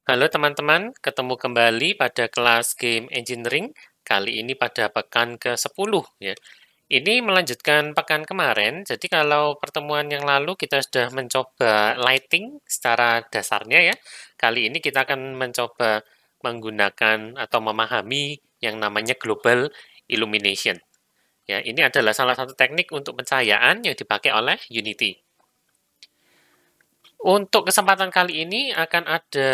Halo teman-teman, ketemu kembali pada kelas Game Engineering, kali ini pada pekan ke-10 ya. Ini melanjutkan pekan kemarin, jadi kalau pertemuan yang lalu kita sudah mencoba lighting secara dasarnya ya, kali ini kita akan mencoba menggunakan atau memahami yang namanya global illumination. Ya, ini adalah salah satu teknik untuk pencahayaan yang dipakai oleh Unity. Untuk kesempatan kali ini akan ada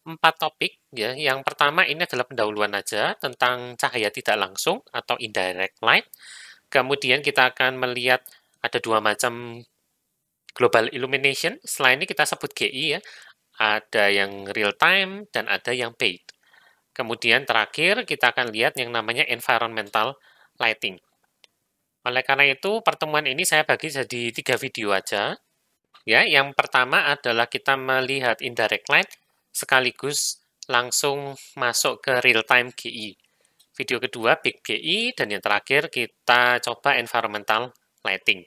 4 topik ya. Yang pertama ini adalah pendahuluan aja tentang cahaya tidak langsung atau indirect light. Kemudian kita akan melihat ada dua macam global illumination. Selain ini kita sebut GI ya. Ada yang real time dan ada yang paid. Kemudian terakhir kita akan lihat yang namanya environmental lighting. Oleh karena itu pertemuan ini saya bagi jadi 3 video aja. Ya, yang pertama adalah kita melihat indirect light sekaligus langsung masuk ke real time GI. Video kedua big GI dan yang terakhir kita coba environmental lighting.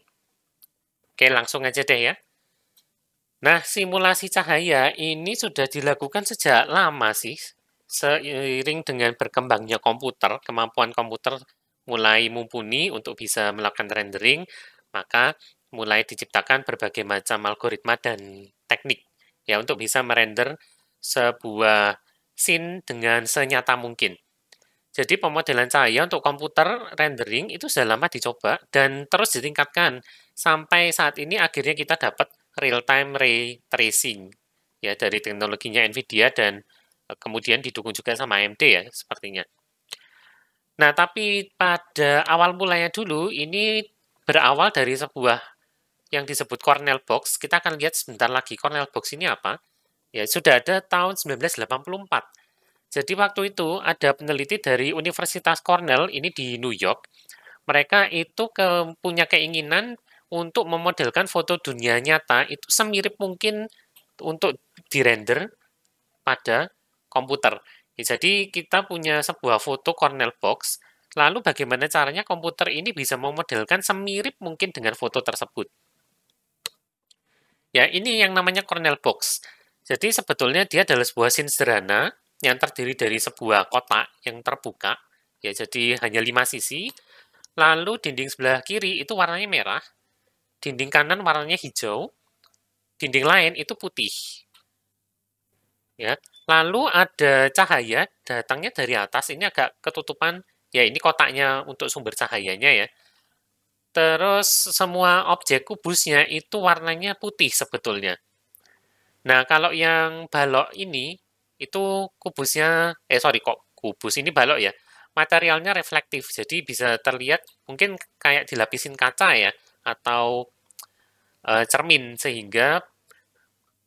Oke, langsung aja deh ya. Nah, simulasi cahaya ini sudah dilakukan sejak lama sih. Seiring dengan berkembangnya komputer, kemampuan komputer mulai mumpuni untuk bisa melakukan rendering, maka mulai diciptakan berbagai macam algoritma dan teknik ya untuk bisa merender sebuah scene dengan senyata mungkin. Jadi pemodelan cahaya untuk komputer rendering itu sudah lama dicoba dan terus ditingkatkan sampai saat ini akhirnya kita dapat real-time ray tracing ya dari teknologinya NVIDIA dan kemudian didukung juga sama AMD ya sepertinya. Nah, tapi pada awal mulanya dulu ini berawal dari sebuah yang disebut Cornell Box. Kita akan lihat sebentar lagi Cornell Box ini apa. Ya, sudah ada tahun 1984. Jadi waktu itu ada peneliti dari Universitas Cornell ini di New York. Mereka itu punya keinginan untuk memodelkan foto dunia nyata itu semirip mungkin untuk dirender pada komputer. Ya, jadi kita punya sebuah foto Cornell Box, lalu bagaimana caranya komputer ini bisa memodelkan semirip mungkin dengan foto tersebut. Ya, ini yang namanya Cornell Box. Jadi sebetulnya dia adalah sebuah scene sederhana yang terdiri dari sebuah kotak yang terbuka, ya jadi hanya 5 sisi, lalu dinding sebelah kiri itu warnanya merah, dinding kanan warnanya hijau, dinding lain itu putih. Ya, lalu ada cahaya datangnya dari atas, ini agak ketutupan, ya ini kotaknya untuk sumber cahayanya ya. Terus semua objek kubusnya itu warnanya putih sebetulnya. Nah, kalau yang balok ini, itu kubusnya, sorry kok kubus, ini balok ya. Materialnya reflektif, jadi bisa terlihat mungkin kayak dilapisin kaca ya, atau cermin, sehingga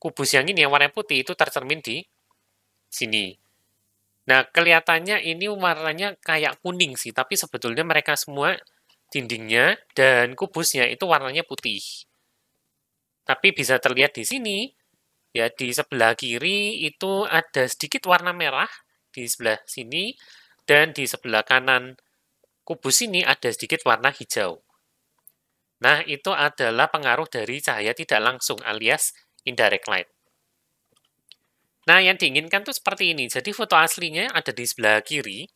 kubus yang ini yang warna putih itu tercermin di sini. Nah, kelihatannya ini warnanya kayak kuning sih, tapi sebetulnya mereka semua dindingnya dan kubusnya itu warnanya putih. Tapi bisa terlihat di sini, ya di sebelah kiri itu ada sedikit warna merah di sebelah sini dan di sebelah kanan kubus ini ada sedikit warna hijau. Nah, itu adalah pengaruh dari cahaya tidak langsung alias indirect light. Nah, yang diinginkan tuh seperti ini. Jadi foto aslinya ada di sebelah kiri,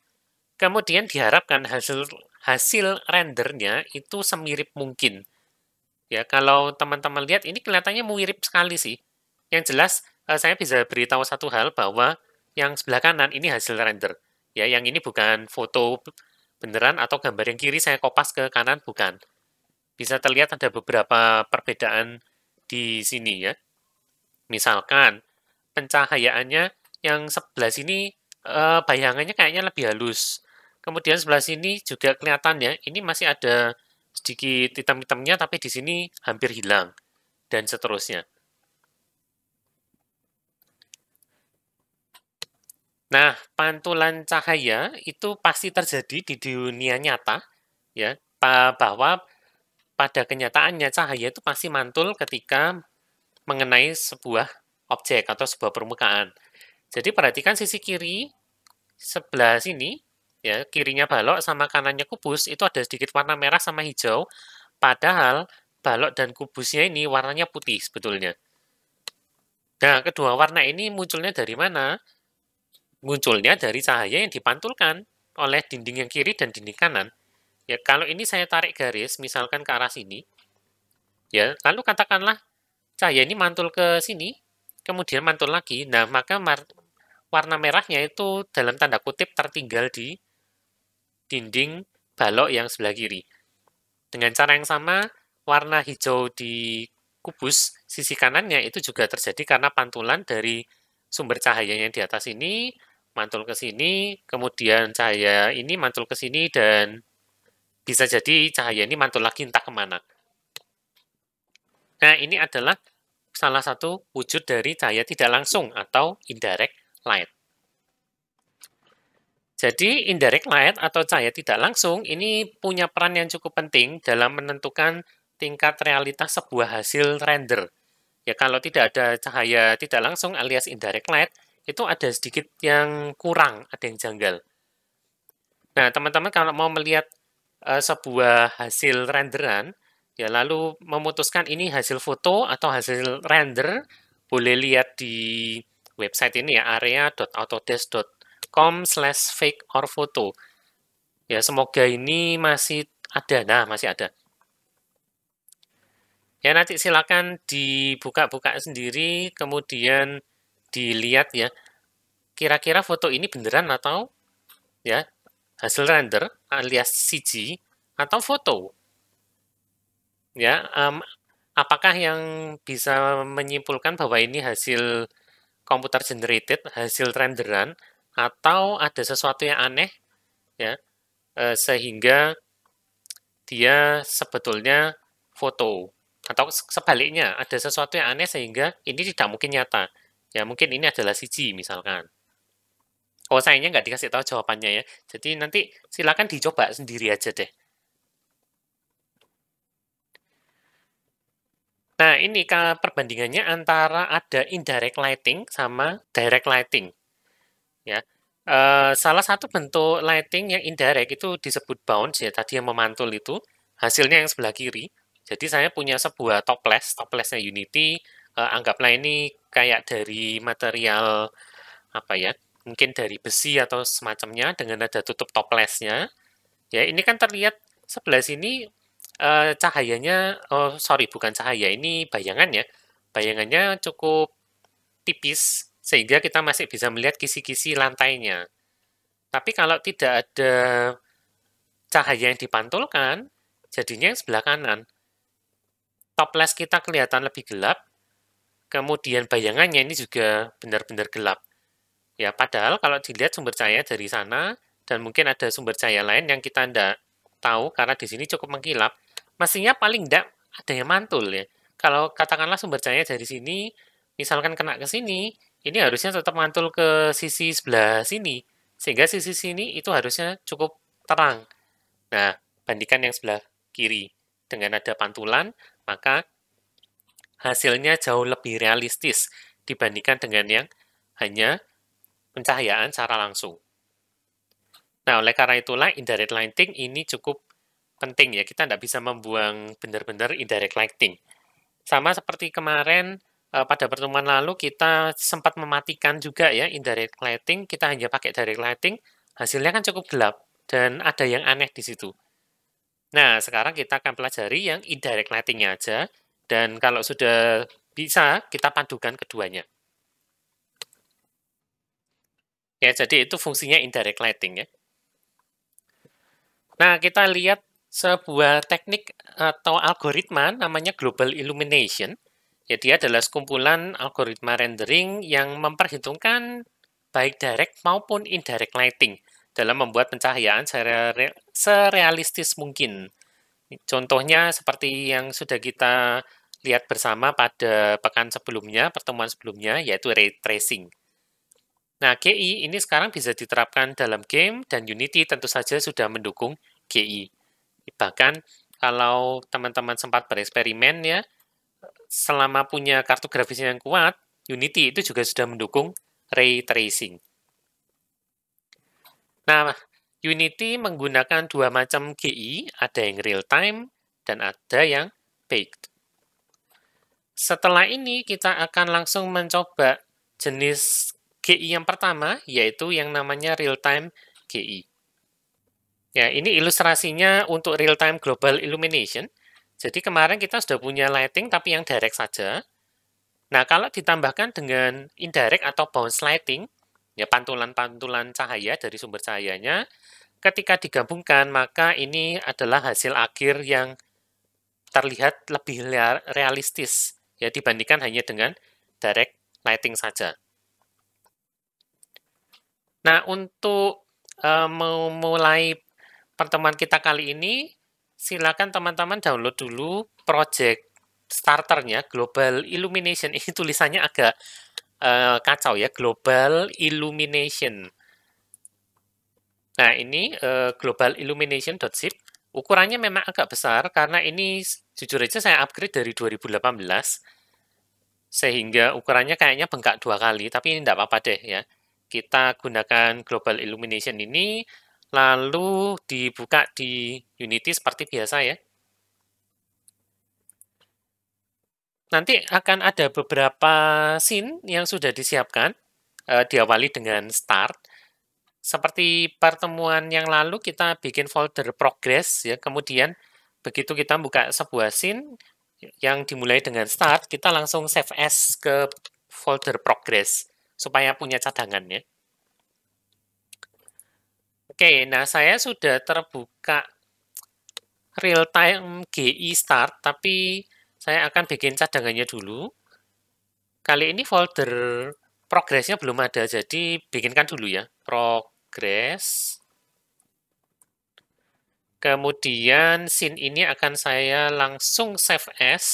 kemudian diharapkan hasil rendernya itu semirip mungkin. Ya, kalau teman-teman lihat ini kelihatannya mirip sekali sih. Yang jelas saya bisa beritahu satu hal bahwa yang sebelah kanan ini hasil render. Ya, yang ini bukan foto beneran atau gambar yang kiri saya kopas ke kanan bukan. Bisa terlihat ada beberapa perbedaan di sini ya. Misalkan pencahayaannya yang sebelah sini bayangannya kayaknya lebih halus. Kemudian sebelah sini juga kelihatan ya, ini masih ada sedikit hitam-hitamnya tapi di sini hampir hilang dan seterusnya. Nah, pantulan cahaya itu pasti terjadi di dunia nyata ya, bahwa pada kenyataannya cahaya itu pasti mantul ketika mengenai sebuah objek atau sebuah permukaan. Jadi perhatikan sisi kiri sebelah sini, ya kirinya balok sama kanannya kubus itu ada sedikit warna merah sama hijau, padahal balok dan kubusnya ini warnanya putih sebetulnya. Nah, kedua warna ini munculnya dari mana? Munculnya dari cahaya yang dipantulkan oleh dinding yang kiri dan dinding kanan. Ya, kalau ini saya tarik garis, misalkan ke arah sini, ya, lalu katakanlah cahaya ini mantul ke sini, kemudian mantul lagi. Nah, maka warna merahnya itu dalam tanda kutip tertinggal di dinding balok yang sebelah kiri. Dengan cara yang sama, warna hijau di kubus sisi kanannya itu juga terjadi karena pantulan dari sumber cahaya yang di atas ini mantul ke sini, kemudian cahaya ini mantul ke sini, dan bisa jadi cahaya ini mantul lagi entah kemana. Nah, ini adalah salah satu wujud dari cahaya tidak langsung atau indirect light. Jadi, indirect light atau cahaya tidak langsung ini punya peran yang cukup penting dalam menentukan tingkat realitas sebuah hasil render. Ya, kalau tidak ada cahaya tidak langsung alias indirect light, itu ada sedikit yang kurang, ada yang janggal. Nah, teman-teman kalau mau melihat sebuah hasil renderan, ya lalu memutuskan ini hasil foto atau hasil render, boleh lihat di website ini ya, area.autodesk.com/fake or photo. Ya, semoga ini masih ada. Nah, masih ada. Ya, nanti silakan dibuka-buka sendiri, kemudian dilihat ya, kira-kira foto ini beneran atau ya hasil render alias CG atau foto. Ya, apakah yang bisa menyimpulkan bahwa ini hasil computer generated, hasil renderan, atau ada sesuatu yang aneh ya, sehingga dia sebetulnya foto, atau sebaliknya ada sesuatu yang aneh sehingga ini tidak mungkin nyata. Ya, mungkin ini adalah CG misalkan. Oh, sayangnya nggak dikasih tahu jawabannya ya. Jadi nanti silakan dicoba sendiri aja deh. Nah, ini perbandingannya antara ada indirect lighting sama direct lighting. Ya, salah satu bentuk lighting yang indirect itu disebut bounce ya, tadi yang memantul itu, hasilnya yang sebelah kiri. Jadi saya punya sebuah topless-nya Unity, anggaplah ini kayak dari material apa ya, mungkin dari besi atau semacamnya dengan ada tutup topless-nya. Ya, ini kan terlihat sebelah sini cahayanya, oh sorry bukan cahaya, ini bayangan ya. Bayangannya cukup tipis sehingga kita masih bisa melihat kisi-kisi lantainya. Tapi kalau tidak ada cahaya yang dipantulkan, jadinya yang sebelah kanan. Toples kita kelihatan lebih gelap, kemudian bayangannya ini juga benar-benar gelap. Ya, padahal kalau dilihat sumber cahaya dari sana, dan mungkin ada sumber cahaya lain yang kita tidak tahu karena di sini cukup mengkilap, mestinya paling tidak ada yang mantul ya. Kalau katakanlah sumber cahaya dari sini, misalkan kena ke sini, ini harusnya tetap mantul ke sisi sebelah sini, sehingga sisi sini itu harusnya cukup terang. Nah, bandingkan yang sebelah kiri dengan ada pantulan, maka hasilnya jauh lebih realistis dibandingkan dengan yang hanya pencahayaan secara langsung. Nah, oleh karena itulah indirect lighting ini cukup penting ya. Kita tidak bisa membuang benar-benar indirect lighting. Sama seperti kemarin pada pertemuan lalu kita sempat mematikan juga ya indirect lighting. Kita hanya pakai direct lighting, hasilnya kan cukup gelap dan ada yang aneh di situ. Nah, sekarang kita akan pelajari yang indirect lighting-nya aja. Dan kalau sudah bisa, kita padukan keduanya. Ya, jadi itu fungsinya indirect lighting ya. Nah, kita lihat sebuah teknik atau algoritma namanya global illumination. Ya, dia adalah sekumpulan algoritma rendering yang memperhitungkan baik direct maupun indirect lighting dalam membuat pencahayaan serealistis mungkin. Contohnya seperti yang sudah kita lihat bersama pada pekan sebelumnya, pertemuan sebelumnya, yaitu ray tracing. Nah, GI ini sekarang bisa diterapkan dalam game, dan Unity tentu saja sudah mendukung GI. Bahkan kalau teman-teman sempat bereksperimen ya, selama punya kartu grafis yang kuat, Unity itu juga sudah mendukung ray tracing. Nah, Unity menggunakan dua macam GI, ada yang real time dan ada yang baked. Setelah ini kita akan langsung mencoba jenis GI yang pertama, yaitu yang namanya real-time GI. Ya, ini ilustrasinya untuk real-time global illumination. Jadi kemarin kita sudah punya lighting tapi yang direct saja. Nah, kalau ditambahkan dengan indirect atau bounce lighting, ya pantulan-pantulan cahaya dari sumber cahayanya, ketika digabungkan maka ini adalah hasil akhir yang terlihat lebih realistis ya dibandingkan hanya dengan direct lighting saja. Nah, untuk memulai pertemuan kita kali ini, silakan teman-teman download dulu project starternya Global Illumination. Ini tulisannya agak kacau ya, Global Illumination. Nah, ini Global Illumination.zip. Ukurannya memang agak besar karena ini jujur aja saya upgrade dari 2018 sehingga ukurannya kayaknya bengkak 2 kali, tapi ini tidak apa-apa deh ya. Kita gunakan Global Illumination ini lalu dibuka di Unity seperti biasa ya. Nanti akan ada beberapa scene yang sudah disiapkan, diawali dengan start. Seperti pertemuan yang lalu kita bikin folder progress ya, kemudian begitu kita buka sebuah scene yang dimulai dengan start, kita langsung save as ke folder progress supaya punya cadangan ya. Oke, nah saya sudah terbuka real time GI start, tapi saya akan bikin cadangannya dulu. Kali ini folder progressnya belum ada, jadi bikinkan dulu ya. Progress. Kemudian scene ini akan saya langsung save as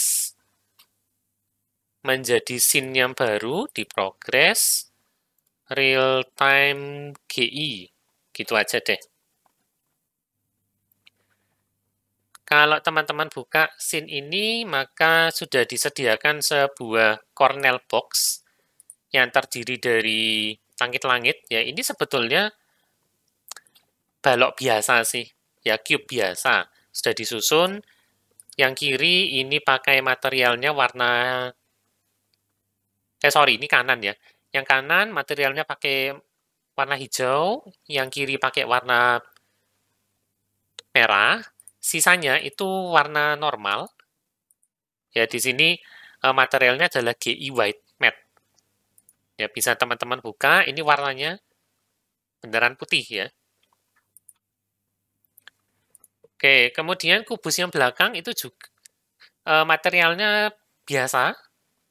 menjadi scene yang baru di progress real time GI. Gitu aja deh. Kalau teman-teman buka scene ini, maka sudah disediakan sebuah Cornell box yang terdiri dari langit-langit. Ya, ini sebetulnya balok biasa sih. Ya, cube biasa. Sudah disusun. Yang kiri ini pakai materialnya warna... ini kanan ya. Yang kanan materialnya pakai warna hijau. Yang kiri pakai warna merah. Sisanya itu warna normal. Ya, di sini materialnya adalah GI White Matte. Ya, bisa teman-teman buka, ini warnanya beneran putih ya. Oke, kemudian kubus yang belakang itu juga materialnya biasa,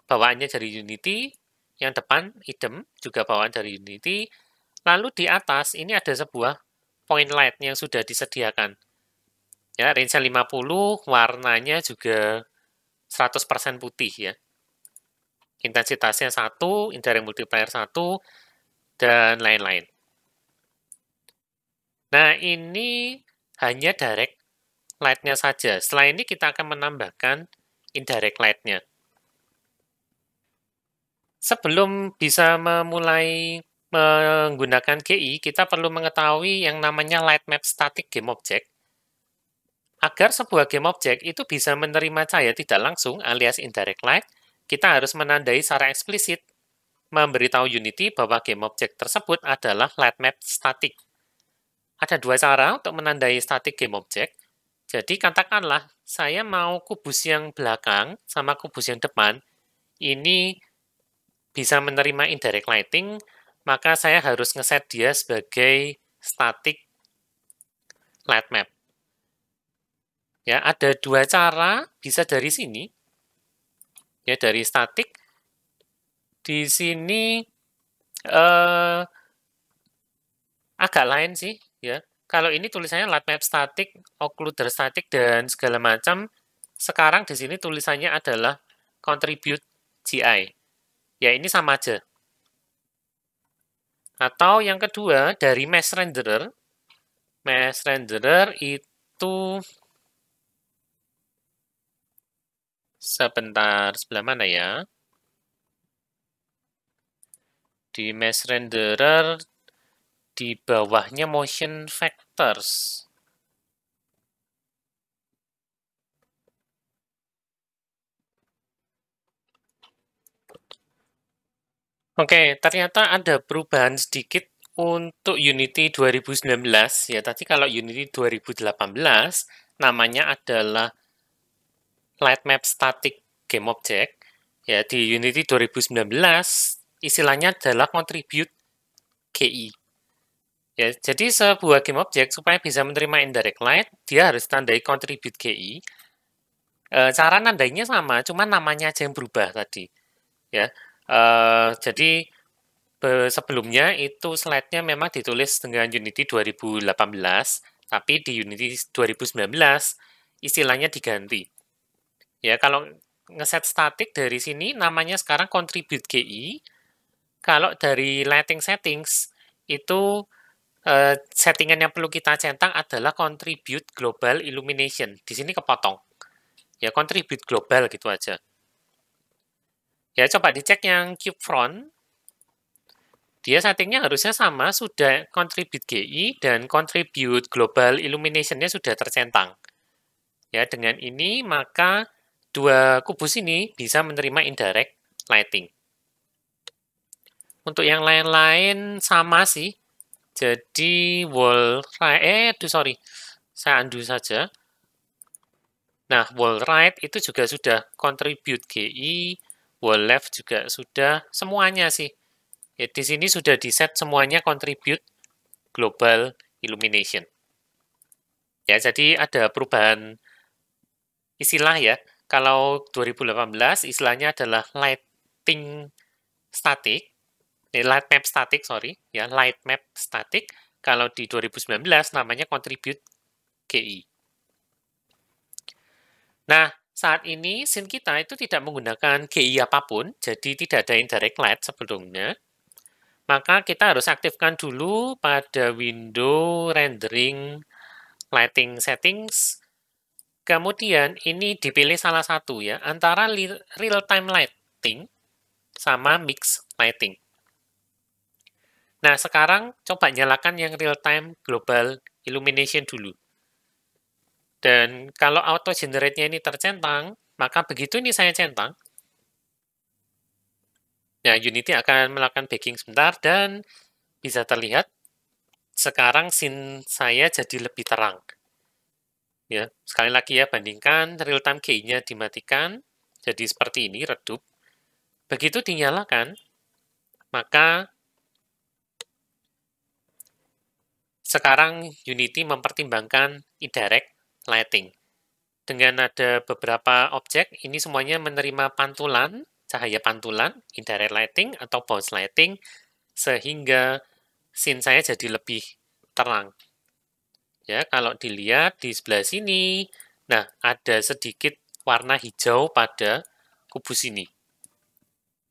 bawaannya dari Unity, yang depan idem, juga bawaan dari Unity. Lalu di atas ini ada sebuah point light yang sudah disediakan. Ya, range 50, warnanya juga 100% putih ya. Intensitasnya 1, indirect multiplier 1, dan lain-lain. Nah, ini hanya direct light-nya saja. Setelah ini kita akan menambahkan indirect light-nya. Sebelum bisa memulai menggunakan GI, kita perlu mengetahui yang namanya light map static game object. Agar sebuah game object itu bisa menerima cahaya tidak langsung alias indirect light, kita harus menandai secara eksplisit memberitahu Unity bahwa game object tersebut adalah light map static. Ada dua cara untuk menandai static game object. Jadi katakanlah saya mau kubus yang belakang sama kubus yang depan ini bisa menerima indirect lighting, maka saya harus ngeset dia sebagai static light map. Ya, ada dua cara, bisa dari sini. Ya, dari static. Di sini agak lain sih, ya. Kalau ini tulisannya light map static, occluder static dan segala macam. Sekarang di sini tulisannya adalah contribute GI. Ya, ini sama aja. Atau yang kedua, dari mesh renderer. Mesh renderer itu sebentar, sebelah mana ya? Di mesh renderer di bawahnya motion vectors. Oke, ternyata ada perubahan sedikit untuk Unity 2019. Ya, tadi kalau Unity 2018, namanya adalah Light Map Static Game Object. Ya, di Unity 2019, istilahnya adalah Contribute GI. Ya, jadi sebuah game object supaya bisa menerima indirect light, dia harus tandai Contribute GI. Cara nandainya sama, cuma namanya aja yang berubah tadi. Ya, jadi sebelumnya itu slide-nya memang ditulis dengan Unity 2018, tapi di Unity 2019 istilahnya diganti. Ya, kalau ngeset static dari sini namanya sekarang contribute GI. Kalau dari lighting settings itu settingan yang perlu kita centang adalah contribute global illumination. Di sini kepotong. Ya, contribute global gitu aja. Ya, coba dicek yang cube front. Dia settingnya harusnya sama, sudah contribute GI dan contribute global illumination-nya sudah tercentang. Ya, dengan ini maka dua kubus ini bisa menerima indirect lighting. Untuk yang lain-lain sama sih. Jadi wall right, sorry, saya undo saja. Nah, wall right itu juga sudah contribute GI, wall left juga sudah, semuanya sih. Ya, di sini sudah di-set semuanya contribute global illumination. Ya, jadi ada perubahan istilah ya. Kalau 2018 istilahnya adalah lighting static, light map static, sorry, ya, light map static. Kalau di 2019 namanya contribute GI. Nah, saat ini scene kita itu tidak menggunakan GI apapun, jadi tidak ada indirect light sebelumnya. Maka kita harus aktifkan dulu pada window rendering lighting settings. Kemudian ini dipilih salah satu ya, antara real time lighting sama mix lighting. Nah, sekarang coba nyalakan yang real time global illumination dulu. Dan kalau auto generate-nya ini tercentang, maka begitu ini saya centang, nah Unity akan melakukan baking sebentar dan bisa terlihat sekarang scene saya jadi lebih terang. Ya, sekali lagi ya, bandingkan real time GI-nya dimatikan, jadi seperti ini, redup. Begitu dinyalakan, maka sekarang Unity mempertimbangkan indirect lighting. Dengan ada beberapa objek, ini semuanya menerima pantulan, cahaya pantulan, indirect lighting atau bounce lighting, sehingga scene saya jadi lebih terang. Ya, kalau dilihat di sebelah sini, nah ada sedikit warna hijau pada kubus ini.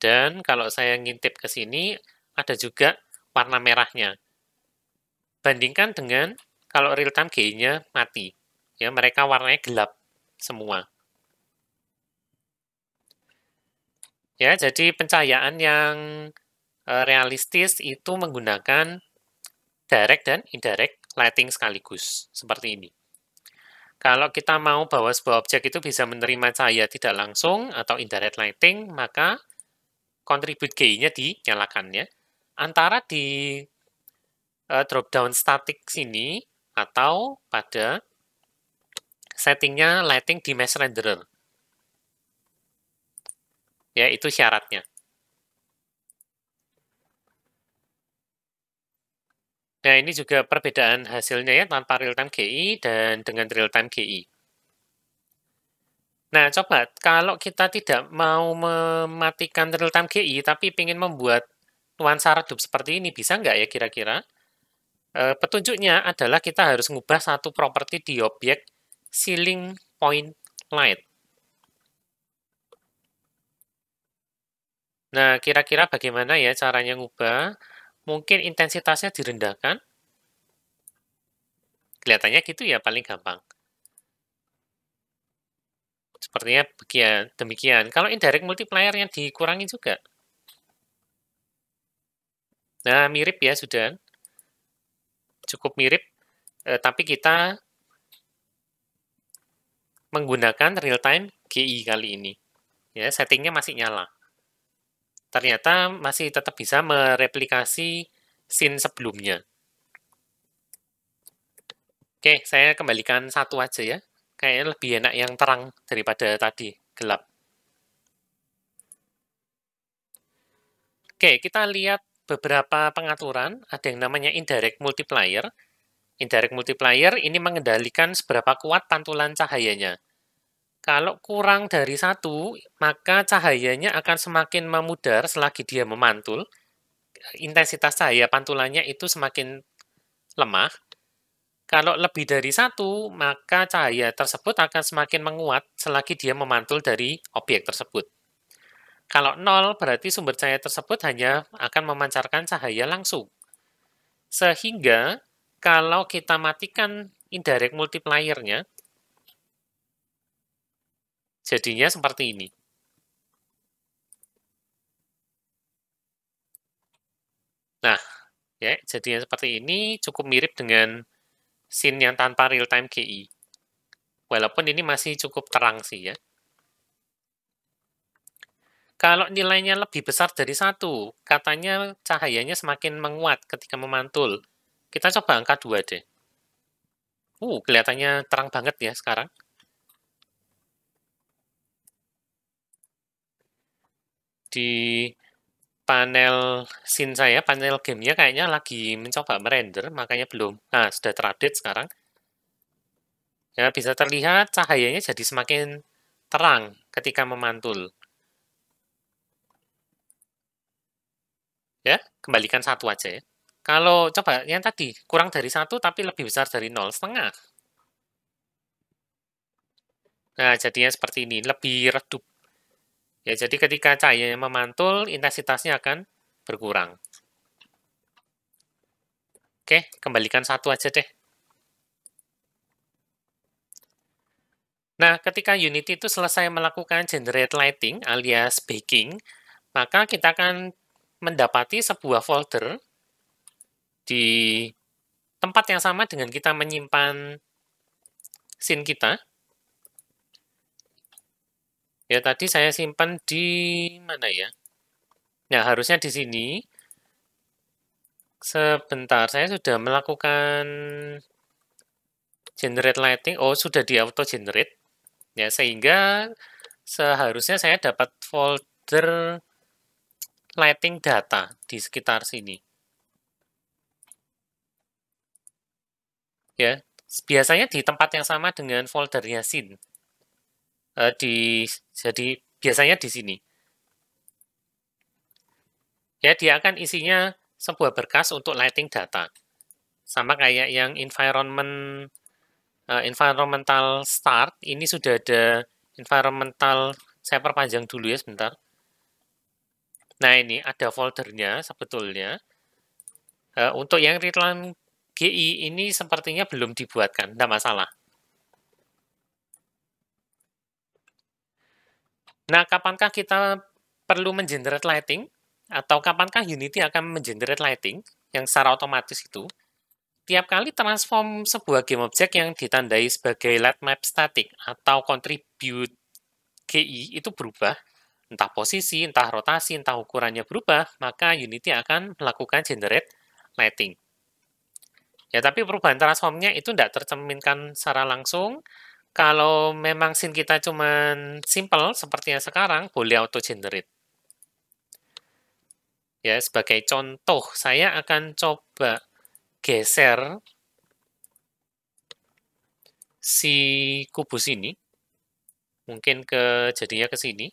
Dan kalau saya ngintip ke sini, ada juga warna merahnya. Bandingkan dengan kalau real time GI-nya mati. Ya, mereka warnanya gelap semua. Ya, jadi pencahayaan yang realistis itu menggunakan direct dan indirect lighting sekaligus, seperti ini. Kalau kita mau bahwa sebuah objek itu bisa menerima cahaya tidak langsung atau indirect lighting, maka contribute GI-nya dinyalakan ya. Antara di drop down static sini atau pada settingnya lighting di mesh renderer. Ya, itu syaratnya. Nah, ini juga perbedaan hasilnya ya, tanpa real-time GI dan dengan real-time GI. Nah, coba kalau kita tidak mau mematikan real-time GI, tapi ingin membuat nuansa redup seperti ini, bisa nggak ya kira-kira? Petunjuknya adalah kita harus mengubah satu properti di objek ceiling point light. Nah, kira-kira bagaimana ya caranya ngubah? Mungkin intensitasnya direndahkan. Kelihatannya gitu ya, paling gampang. Sepertinya demikian. Kalau indirect multiplier-nya dikurangi juga. Nah, mirip ya, sudah. Cukup mirip, tapi kita menggunakan real-time GI kali ini. Ya, settingnya masih nyala. ternyata masih tetap bisa mereplikasi scene sebelumnya. Oke, saya kembalikan satu aja ya. Kayaknya lebih enak yang terang daripada tadi, gelap. Oke, kita lihat beberapa pengaturan. Ada yang namanya indirect multiplier. Indirect multiplier ini mengendalikan seberapa kuat pantulan cahayanya. Kalau kurang dari satu, maka cahayanya akan semakin memudar selagi dia memantul. Intensitas cahaya pantulannya itu semakin lemah. Kalau lebih dari satu, maka cahaya tersebut akan semakin menguat selagi dia memantul dari objek tersebut. Kalau nol, berarti sumber cahaya tersebut hanya akan memancarkan cahaya langsung. Sehingga, kalau kita matikan indirect multiplier-nya, jadinya seperti ini. Nah, ya, jadinya seperti ini cukup mirip dengan scene yang tanpa real-time GI. Walaupun ini masih cukup terang sih ya. Kalau nilainya lebih besar dari satu, katanya cahayanya semakin menguat ketika memantul. Kita coba angka 2 deh. Kelihatannya terang banget ya sekarang. Di panel scene saya, panel gamenya kayaknya lagi mencoba merender, makanya belum. Nah, sudah terupdate sekarang. Ya, bisa terlihat cahayanya jadi semakin terang ketika memantul. Ya, kembalikan satu aja ya. Kalau coba yang tadi, kurang dari satu tapi lebih besar dari 0,5. Nah, jadinya seperti ini, lebih redup. Ya, jadi ketika cahayanya memantul, intensitasnya akan berkurang. Oke, kembalikan satu aja deh. Nah, ketika Unity itu selesai melakukan generate lighting alias baking, maka kita akan mendapati sebuah folder di tempat yang sama dengan kita menyimpan scene kita. Ya, tadi saya simpan di mana ya? Nah, harusnya di sini. Sebentar, saya sudah melakukan generate lighting. Oh, sudah di auto generate. Ya, sehingga seharusnya saya dapat folder lighting data di sekitar sini. Ya, biasanya di tempat yang sama dengan foldernya scene. Jadi biasanya di sini. Ya, dia akan isinya sebuah berkas untuk lighting data. Sama kayak yang environmental start, ini sudah ada environmental, saya perpanjang dulu ya sebentar. Nah, ini ada foldernya sebetulnya. Untuk yang readline GI ini sepertinya belum dibuatkan, tidak masalah. Nah, kapankah kita perlu mengenerate lighting? Atau kapankah Unity akan mengenerate lighting yang secara otomatis itu? Tiap kali transform sebuah game object yang ditandai sebagai light map static atau contribute GI itu berubah, entah posisi, entah rotasi, entah ukurannya berubah, maka Unity akan melakukan generate lighting. Ya, tapi perubahan transformnya itu tidak tercerminkan secara langsung. Kalau memang scene kita cuma simple seperti yang sekarang, boleh auto-generate. Ya, sebagai contoh, saya akan coba geser si kubus ini. Mungkin jadinya ke sini.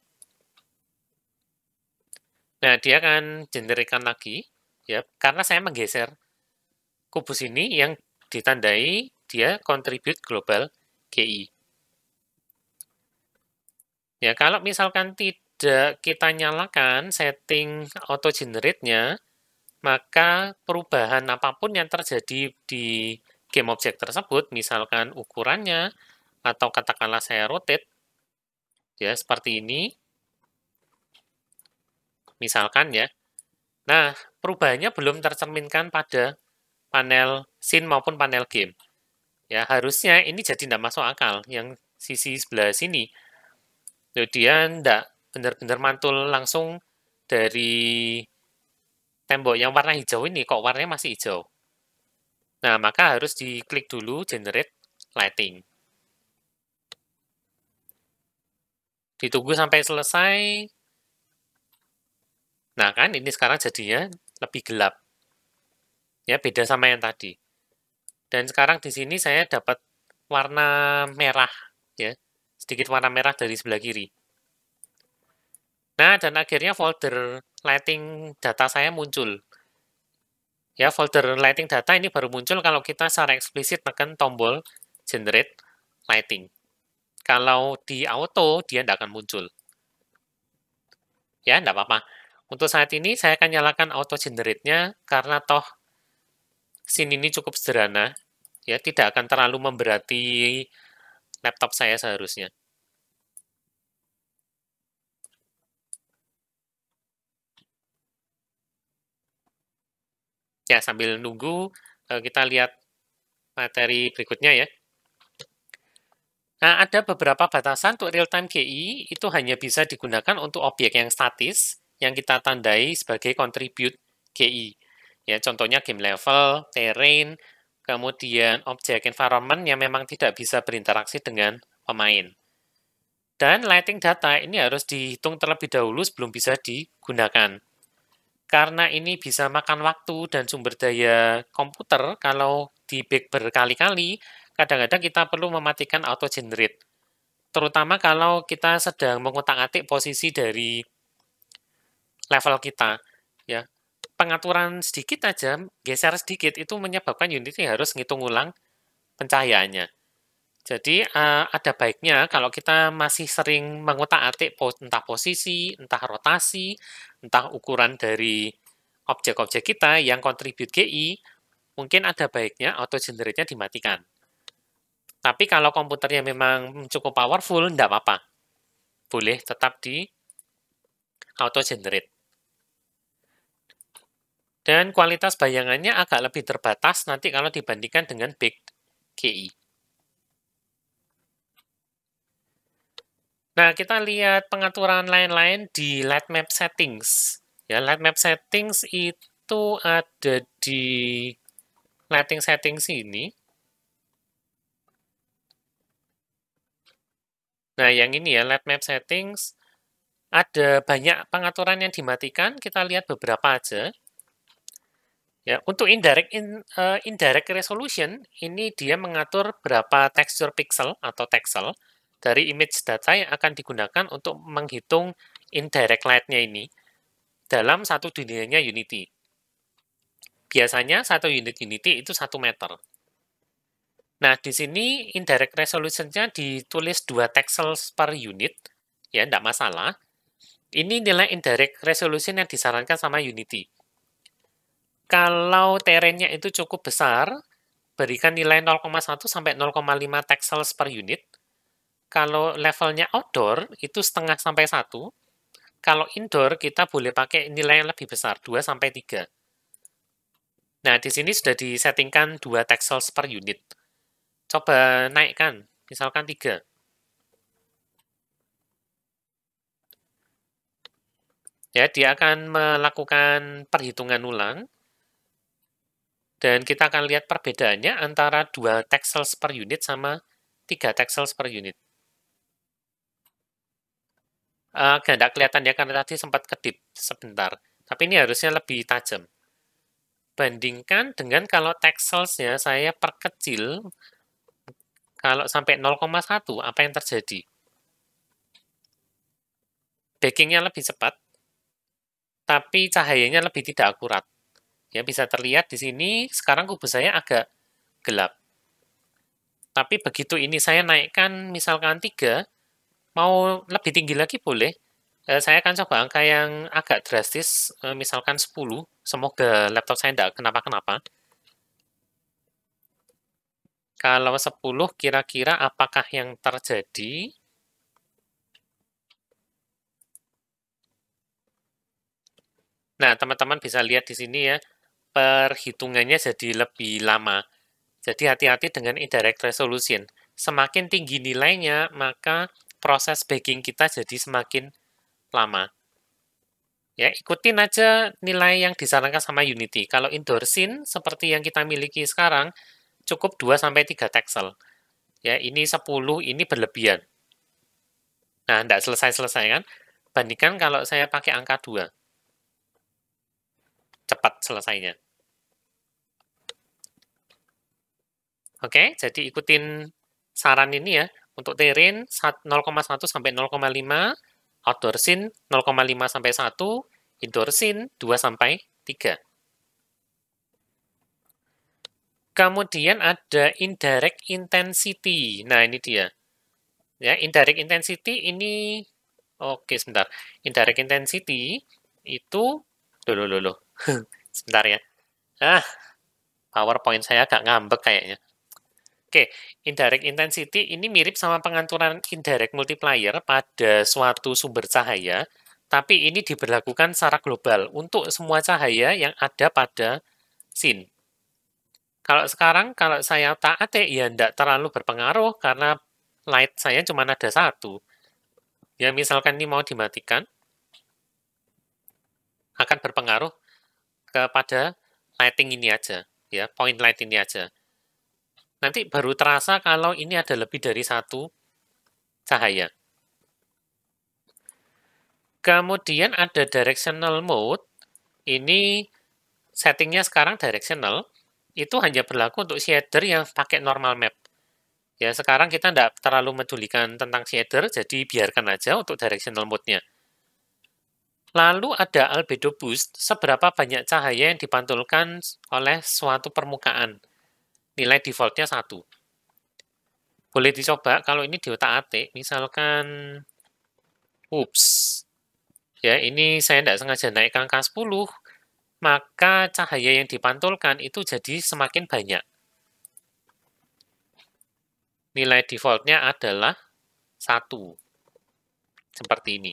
Nah, dia akan generate lagi. Ya, karena saya menggeser kubus ini yang ditandai dia contribute global GI. Ya, kalau misalkan tidak kita nyalakan setting auto generate-nya, maka perubahan apapun yang terjadi di game object tersebut, misalkan ukurannya, atau katakanlah saya rotate, ya seperti ini, misalkan ya. Nah, perubahannya belum tercerminkan pada panel scene maupun panel game. Ya, harusnya ini jadi tidak masuk akal, yang sisi sebelah sini. Dia tidak benar-benar mantul langsung dari tembok yang warna hijau ini kok warnanya masih hijau. Nah, maka harus diklik dulu Generate Lighting. Ditunggu sampai selesai. Nah, kan ini sekarang jadinya lebih gelap. Ya, beda sama yang tadi. Dan sekarang di sini saya dapat warna merah, ya. Sedikit warna merah dari sebelah kiri. Nah, dan akhirnya folder lighting data saya muncul. Ya, folder lighting data ini baru muncul kalau kita secara eksplisit tekan tombol Generate Lighting. Kalau di auto, dia tidak akan muncul. Ya, tidak apa-apa. Untuk saat ini, saya akan nyalakan auto generate-nya, karena toh scene ini cukup sederhana. Ya, tidak akan terlalu memberati laptop saya seharusnya. Ya, sambil nunggu, kita lihat materi berikutnya ya. Nah, ada beberapa batasan untuk real-time GI, itu hanya bisa digunakan untuk objek yang statis, yang kita tandai sebagai contribute GI. Ya, contohnya game level, terrain, kemudian objek environment yang memang tidak bisa berinteraksi dengan pemain. Dan lighting data ini harus dihitung terlebih dahulu sebelum bisa digunakan. Karena ini bisa makan waktu dan sumber daya komputer, kalau di back berkali-kali, kadang-kadang kita perlu mematikan auto generate. Terutama kalau kita sedang mengutak-atik posisi dari level kita. Ya, pengaturan sedikit aja, geser sedikit, itu menyebabkan Unity harus ngitung ulang pencahayaannya. Jadi ada baiknya kalau kita masih sering mengutak-atik entah posisi, entah rotasi, entah ukuran dari objek-objek kita yang kontribut GI, mungkin ada baiknya auto generate-nya dimatikan. Tapi kalau komputernya memang cukup powerful, tidak apa-apa. Boleh tetap di auto generate. Dan kualitas bayangannya agak lebih terbatas nanti kalau dibandingkan dengan baked GI. Nah, kita lihat pengaturan lain-lain di Light Map Settings. Ya, Light Map Settings itu ada di Lighting Settings ini. Nah, yang ini ya, Light Map Settings. Ada banyak pengaturan yang dimatikan, kita lihat beberapa aja. Ya, untuk indirect resolution, ini dia mengatur berapa tekstur pixel atau texel dari image data yang akan digunakan untuk menghitung indirect light-nya ini dalam satu dunianya Unity. Biasanya satu unit Unity itu 1 meter. Nah, di sini indirect resolution-nya ditulis 2 pixels per unit, ya, tidak masalah. Ini nilai indirect resolution yang disarankan sama Unity. Kalau terrainnya itu cukup besar, berikan nilai 0,1 sampai 0,5 pixels per unit. Kalau levelnya outdoor, itu setengah sampai 1. Kalau indoor, kita boleh pakai nilai yang lebih besar, 2 sampai 3. Nah, di sini sudah disettingkan 2 pixels per unit. Coba naikkan, misalkan 3. Ya, dia akan melakukan perhitungan ulang. Dan kita akan lihat perbedaannya antara 2 pixels per unit sama 3 pixels per unit. Tidak kelihatan ya, karena tadi sempat kedip sebentar. Tapi ini harusnya lebih tajam. Bandingkan dengan kalau pixelsnya saya perkecil, kalau sampai 0,1, apa yang terjadi? Backingnya lebih cepat, tapi cahayanya lebih tidak akurat. Ya, bisa terlihat di sini, sekarang kubus saya agak gelap. Tapi begitu ini saya naikkan misalkan 3, mau lebih tinggi lagi boleh. Saya akan coba angka yang agak drastis, misalkan 10. Semoga laptop saya tidak kenapa-kenapa. Kalau 10, kira-kira apakah yang terjadi? Nah, teman-teman bisa lihat di sini ya, perhitungannya jadi lebih lama. Jadi hati-hati dengan indirect resolution. Semakin tinggi nilainya, maka proses baking kita jadi semakin lama. Ya, ikutin aja nilai yang disarankan sama Unity. Kalau indoor scene seperti yang kita miliki sekarang, cukup 2-3 teksel. Ya, ini 10, ini berlebihan. Nah, tidak selesai-selesai kan? Bandingkan kalau saya pakai angka 2. Cepat selesainya. Oke, jadi ikutin saran ini ya. Untuk terrain 0,1 sampai 0,5, outdoor scene 0,5 sampai 1, indoor scene 2 sampai 3. Kemudian ada indirect intensity. Nah, ini dia. Ya, indirect intensity ini oke, sebentar. Indirect intensity itu loh. Sebentar ya. Ah, PowerPoint saya agak ngambek kayaknya. Oke, indirect intensity ini mirip sama pengaturan indirect multiplier pada suatu sumber cahaya, tapi ini diberlakukan secara global untuk semua cahaya yang ada pada scene. Kalau sekarang, kalau saya otak-atik, ya tidak terlalu berpengaruh karena light saya cuma ada satu. Ya, misalkan ini mau dimatikan, akan berpengaruh kepada lighting ini aja, ya, point light ini aja. Nanti baru terasa kalau ini ada lebih dari satu cahaya. Kemudian ada directional mode, ini settingnya sekarang directional, itu hanya berlaku untuk shader yang pakai normal map. Ya, sekarang kita tidak terlalu medulikan tentang shader, jadi biarkan aja untuk directional mode-nya. Lalu ada albedo boost, seberapa banyak cahaya yang dipantulkan oleh suatu permukaan. Nilai defaultnya 1. Boleh dicoba kalau ini di otak-atik, misalkan, ya ini saya tidak sengaja naik ke angka 10, maka cahaya yang dipantulkan itu jadi semakin banyak. Nilai defaultnya adalah 1. Seperti ini.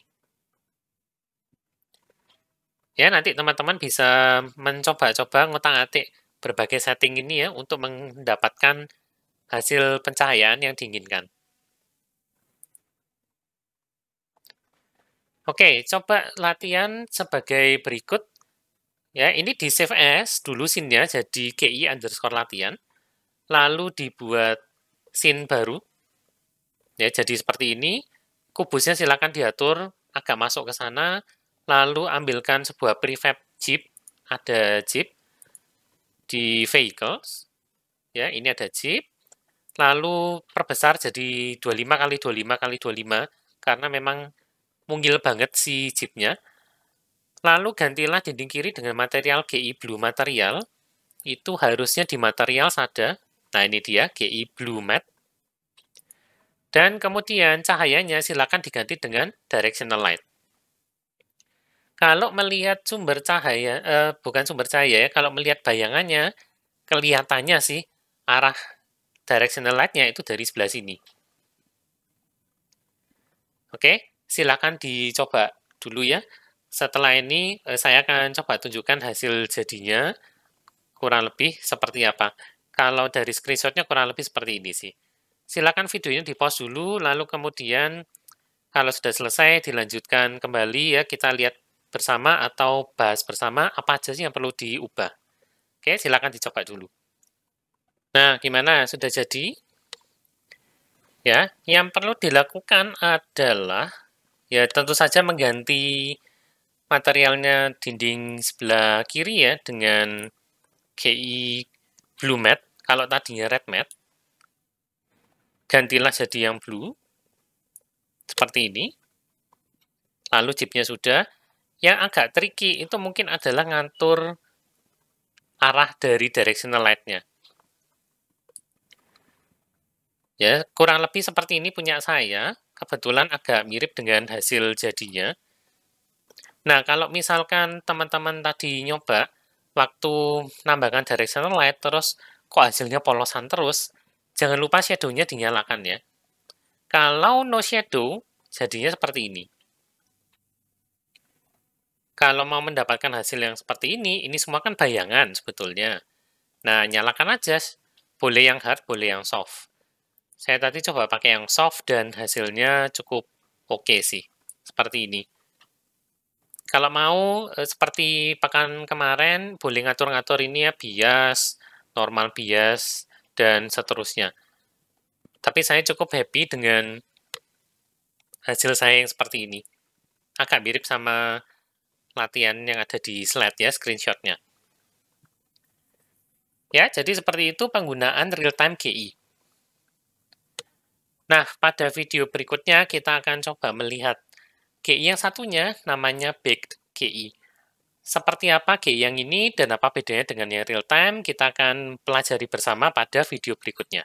Ya, nanti teman-teman bisa mencoba-coba ngotak-atik berbagai setting ini ya untuk mendapatkan hasil pencahayaan yang diinginkan. Oke, coba latihan sebagai berikut. Ya, ini di save as dulu scene-nya jadi GI_latihan. Lalu dibuat scene baru. Ya, jadi seperti ini. Kubusnya silakan diatur agak masuk ke sana. Lalu ambilkan sebuah prefab jeep. Ada jeep di vehicles. Ya, ini ada jeep. Lalu perbesar jadi 25 kali 25 kali 25 karena memang mungil banget si jeepnya. Lalu gantilah dinding kiri dengan material GI Blue Material. Itu harusnya di material ada. Nah, ini dia GI Blue Matte. Dan kemudian cahayanya silakan diganti dengan directional light. Kalau melihat sumber cahaya, bukan sumber cahaya ya, kalau melihat bayangannya, kelihatannya sih arah directional light-nya itu dari sebelah sini. Oke, silakan dicoba dulu ya. Setelah ini saya akan coba tunjukkan hasil jadinya, kurang lebih seperti apa. Kalau dari screenshot-nya kurang lebih seperti ini sih. Silakan videonya di-pause dulu, lalu kemudian kalau sudah selesai dilanjutkan kembali ya, kita lihat bersama atau bahas bersama apa aja sih yang perlu diubah. Oke, silakan dicoba dulu. Nah, gimana? Sudah jadi? Ya, yang perlu dilakukan adalah ya tentu saja mengganti materialnya dinding sebelah kiri ya dengan GI Blue Matte. Kalau tadinya Red Matte, gantilah jadi yang blue. Seperti ini. Lalu chipnya sudah. Yang agak tricky itu mungkin adalah ngatur arah dari directional light-nya. Ya, kurang lebih seperti ini punya saya. Kebetulan agak mirip dengan hasil jadinya. Nah, kalau misalkan teman-teman tadi nyoba, waktu nambahkan directional light, terus kok hasilnya polosan terus, jangan lupa shadow-nya dinyalakan ya. Kalau no shadow, jadinya seperti ini. Kalau mau mendapatkan hasil yang seperti ini semua kan bayangan sebetulnya. Nah, nyalakan aja. Boleh yang hard, boleh yang soft. Saya tadi coba pakai yang soft dan hasilnya cukup oke sih. Seperti ini. Kalau mau, seperti pekan kemarin, boleh ngatur-ngatur ini ya, bias, normal bias, dan seterusnya. Tapi saya cukup happy dengan hasil saya yang seperti ini. Agak mirip sama latihan yang ada di slide ya, screenshot-nya. Ya, jadi seperti itu penggunaan real-time GI. Nah, pada video berikutnya kita akan coba melihat GI yang satunya, namanya baked GI. Seperti apa GI yang ini dan apa bedanya dengan yang real-time, kita akan pelajari bersama pada video berikutnya.